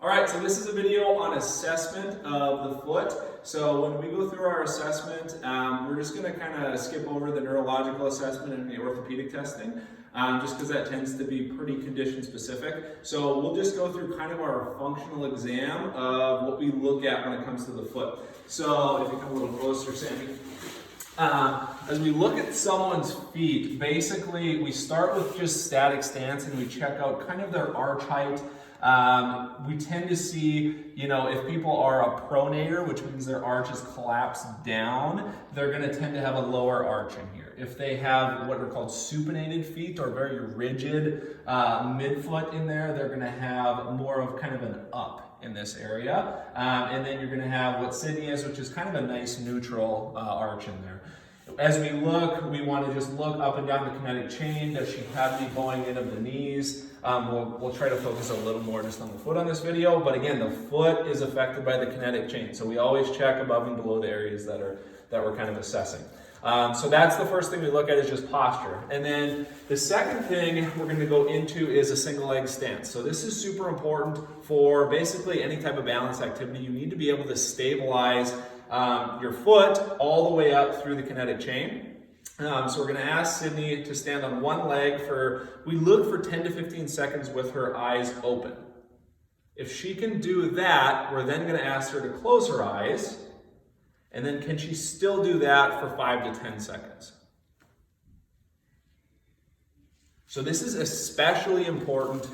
All right, so this is a video on assessment of the foot. So when we go through our assessment, we're just going to kind of skip over the neurological assessment and the orthopedic testing, just because that tends to be pretty condition specific. So we'll just go through kind of our functional exam of what we look at when it comes to the foot. So if you come a little closer, Sammy. As we look at someone's feet, basically we start with just static stance and we check out kind of their arch height. We tend to see, if people are a pronator, which means their arch is collapsed down, they're going to tend to have a lower arch in here. If they have what are called supinated feet or very rigid midfoot in there, they're going to have more of kind of an up in this area. And then you're going to have what Sydney is, which is kind of a nice neutral arch in there. As we look, we want to just look up and down the kinetic chain. Does she have any going in of the knees? We'll try to focus a little more just on the foot on this video, but again, the foot is affected by the kinetic chain. So we always check above and below the areas that we're kind of assessing. So that's the first thing we look at is just posture. And then the second thing we're going to go into is a single leg stance. So this is super important for basically any type of balance activity. You need to be able to stabilize your foot all the way up through the kinetic chain. So we're going to ask Sydney to stand on one leg we look for 10 to 15 seconds with her eyes open. If she can do that, we're then going to ask her to close her eyes. And then can she still do that for 5 to 10 seconds? So this is especially important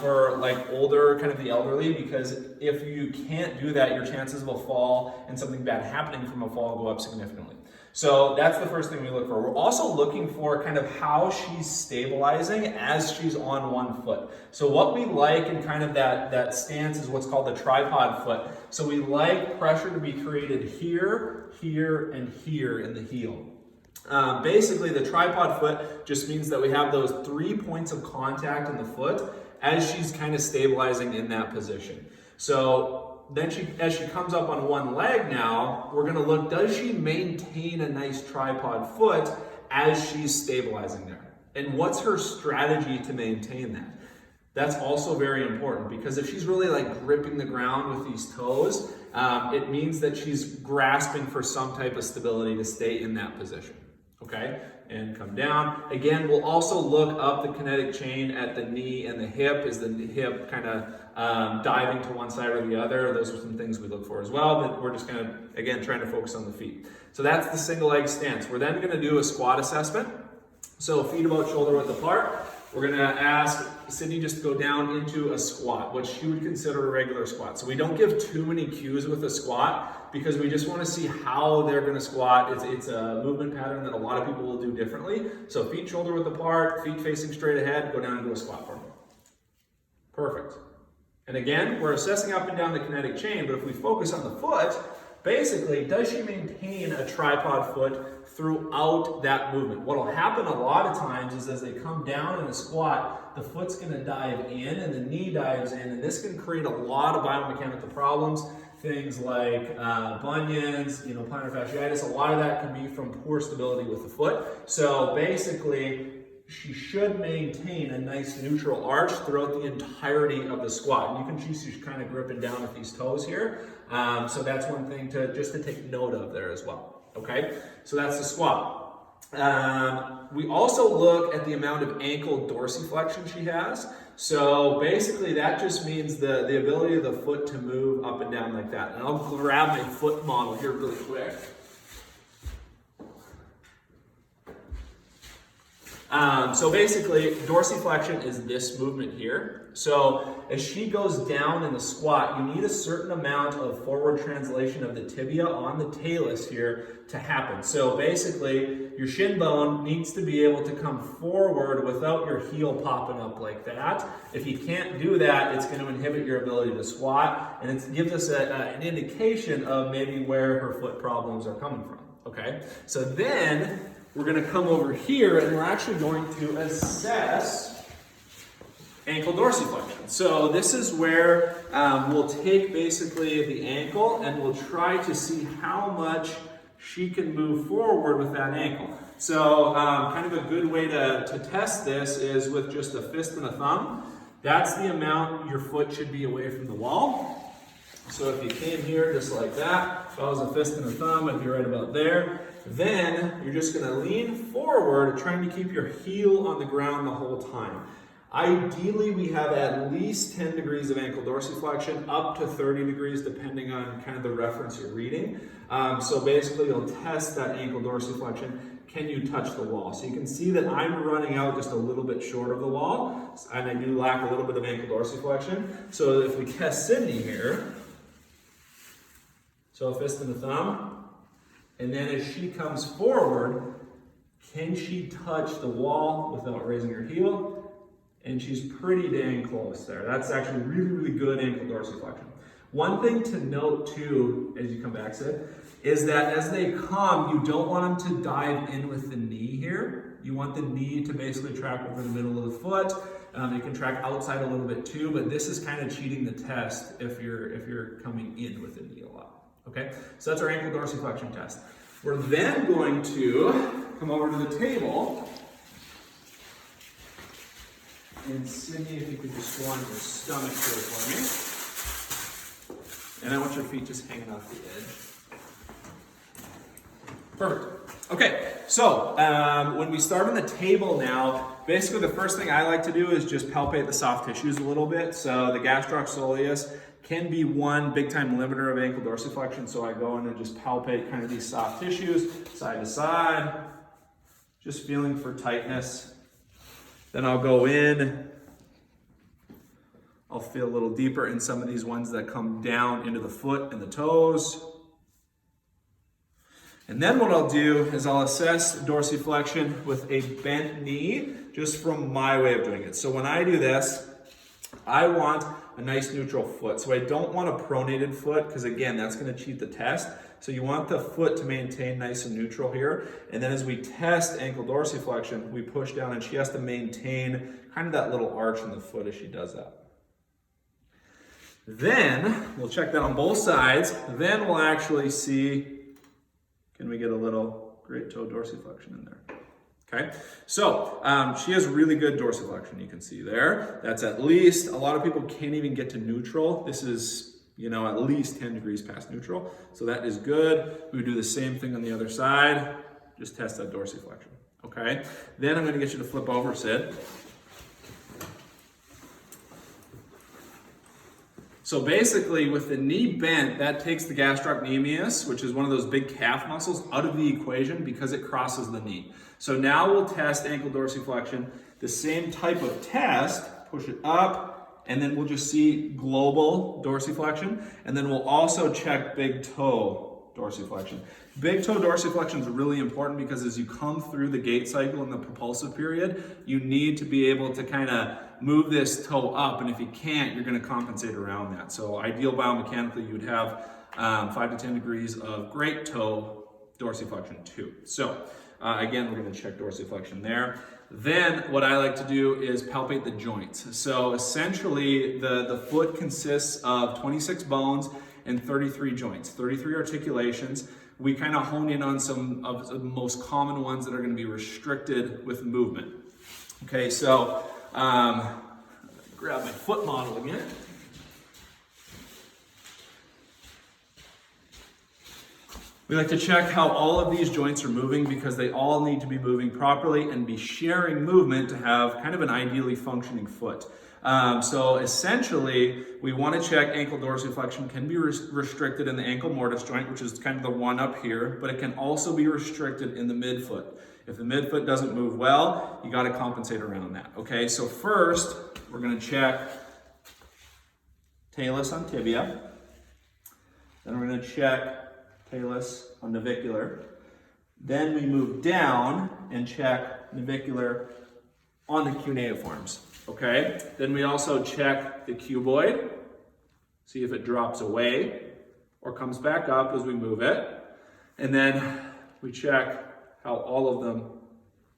for like older, kind of the elderly, because if you can't do that, your chances of a fall and something bad happening from a fall go up significantly. So that's the first thing we look for. We're also looking for kind of how she's stabilizing as she's on one foot. So what we like in kind of that stance is what's called the tripod foot. So we like pressure to be created here, here, and here in the heel. Basically, the tripod foot just means that we have those 3 points of contact in the foot as she's kind of stabilizing in that position. So then as she comes up on one leg now, we're going to look, does she maintain a nice tripod foot as she's stabilizing there? And what's her strategy to maintain that? That's also very important, because if she's really like gripping the ground with these toes, it means that she's grasping for some type of stability to stay in that position. Okay, and come down. Again, we'll also look up the kinetic chain at the knee and the hip. Is the hip kind of diving to one side or the other? Those are some things we look for as well, but we're just kind of, again, trying to focus on the feet. So that's the single leg stance. We're then going to do a squat assessment. So feet about shoulder width apart. We're going to ask Sydney just to go down into a squat, what she would consider a regular squat. So we don't give too many cues with a squat because we just want to see how they're going to squat. It's a movement pattern that a lot of people will do differently. So feet shoulder width apart, feet facing straight ahead, go down into a squat for me. Perfect. And again, we're assessing up and down the kinetic chain, but if we focus on the foot, basically, does she maintain a tripod foot throughout that movement? What will happen a lot of times is as they come down in a squat, the foot's going to dive in and the knee dives in, and this can create a lot of biomechanical problems. Things like bunions, plantar fasciitis, a lot of that can be from poor stability with the foot. So basically, she should maintain a nice neutral arch throughout the entirety of the squat. And you can see she's kind of gripping down with these toes here. So that's one thing to take note of there as well. Okay, so that's the squat. We also look at the amount of ankle dorsiflexion she has. So basically that just means the ability of the foot to move up and down like that. And I'll grab my foot model here really quick. So basically, dorsiflexion is this movement here. So as she goes down in the squat, you need a certain amount of forward translation of the tibia on the talus here to happen. So basically, your shin bone needs to be able to come forward without your heel popping up like that. If you can't do that, it's going to inhibit your ability to squat, and it gives us an indication of maybe where her foot problems are coming from. Okay, so then we're going to come over here and we're actually going to assess ankle dorsiflexion. So this is where we'll take basically the ankle and we'll try to see how much she can move forward with that ankle. So kind of a good way to test this is with just a fist and a thumb. That's the amount your foot should be away from the wall. So if you came here just like that, if I was a fist and a thumb, I'd be right about there. Then you're just gonna lean forward, trying to keep your heel on the ground the whole time. Ideally, we have at least 10 degrees of ankle dorsiflexion, up to 30 degrees, depending on kind of the reference you're reading. So basically, you'll test that ankle dorsiflexion. Can you touch the wall? So you can see that I'm running out just a little bit short of the wall, and I do lack a little bit of ankle dorsiflexion. So if we test Sydney here, so a fist and a thumb, and then as she comes forward, can she touch the wall without raising her heel? And she's pretty dang close there. That's actually really, really good ankle dorsiflexion. One thing to note too, as you come back, Sid, is that as they come, you don't want them to dive in with the knee here. You want the knee to basically track over the middle of the foot. It can track outside a little bit too, but this is kind of cheating the test if you're coming in with the knee a lot. Okay, so that's our ankle dorsiflexion test. We're then going to come over to the table. And Sydney, if you could just go on your stomach here for me. And I want your feet just hanging off the edge. Perfect. Okay, so when we start on the table now, basically the first thing I like to do is just palpate the soft tissues a little bit. So the gastrocsoleus can be one big time limiter of ankle dorsiflexion. So I go in and just palpate kind of these soft tissues, side to side, just feeling for tightness. Then I'll go in, I'll feel a little deeper in some of these ones that come down into the foot and the toes. And then what I'll do is I'll assess dorsiflexion with a bent knee, just from my way of doing it. So when I do this, I want a nice neutral foot. So I don't want a pronated foot, because again, that's gonna cheat the test. So you want the foot to maintain nice and neutral here. And then as we test ankle dorsiflexion, we push down and she has to maintain kind of that little arch in the foot as she does that. Then we'll check that on both sides. Then we'll actually see, can we get a little great toe dorsiflexion in there? Okay, so she has really good dorsiflexion, you can see there. That's at least, a lot of people can't even get to neutral. This is, you know, at least 10 degrees past neutral. So that is good. We would do the same thing on the other side. Just test that dorsiflexion, okay? Then I'm gonna get you to flip over, Sid. So basically with the knee bent, that takes the gastrocnemius, which is one of those big calf muscles, out of the equation because it crosses the knee. So now we'll test ankle dorsiflexion, the same type of test, push it up, and then we'll just see global dorsiflexion, and then we'll also check big toe dorsiflexion. Big toe dorsiflexion is really important because as you come through the gait cycle in the propulsive period, you need to be able to kind of move this toe up, and if you can't, you're going to compensate around that. So ideal biomechanically, you would have 5 to 10 degrees of great toe dorsiflexion too. So again, we're going to check dorsiflexion there. Then what I like to do is palpate the joints. So essentially the foot consists of 26 bones and 33 joints, 33 articulations. We kind of hone in on some of the most common ones that are going to be restricted with movement. Okay, so grab my foot model again. We like to check how all of these joints are moving because they all need to be moving properly and be sharing movement to have kind of an ideally functioning foot. So essentially, we want to check ankle dorsiflexion can be restricted in the ankle mortise joint, which is kind of the one up here, but it can also be restricted in the midfoot. If the midfoot doesn't move well, you got to compensate around that. Okay, so first, we're going to check talus on tibia. Then we're going to check talus on navicular. Then we move down and check navicular on the cuneiforms. Okay, then we also check the cuboid, see if it drops away or comes back up as we move it. And then we check how all of them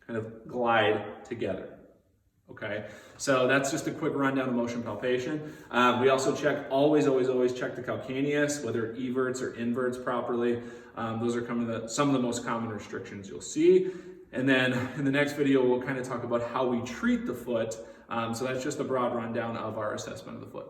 kind of glide together. Okay, so that's just a quick rundown of motion palpation. We also check, always check the calcaneus, whether everts or inverts properly. Those are some of the most common restrictions you'll see. And then in the next video, we'll kind of talk about how we treat the foot So that's just a broad rundown of our assessment of the foot.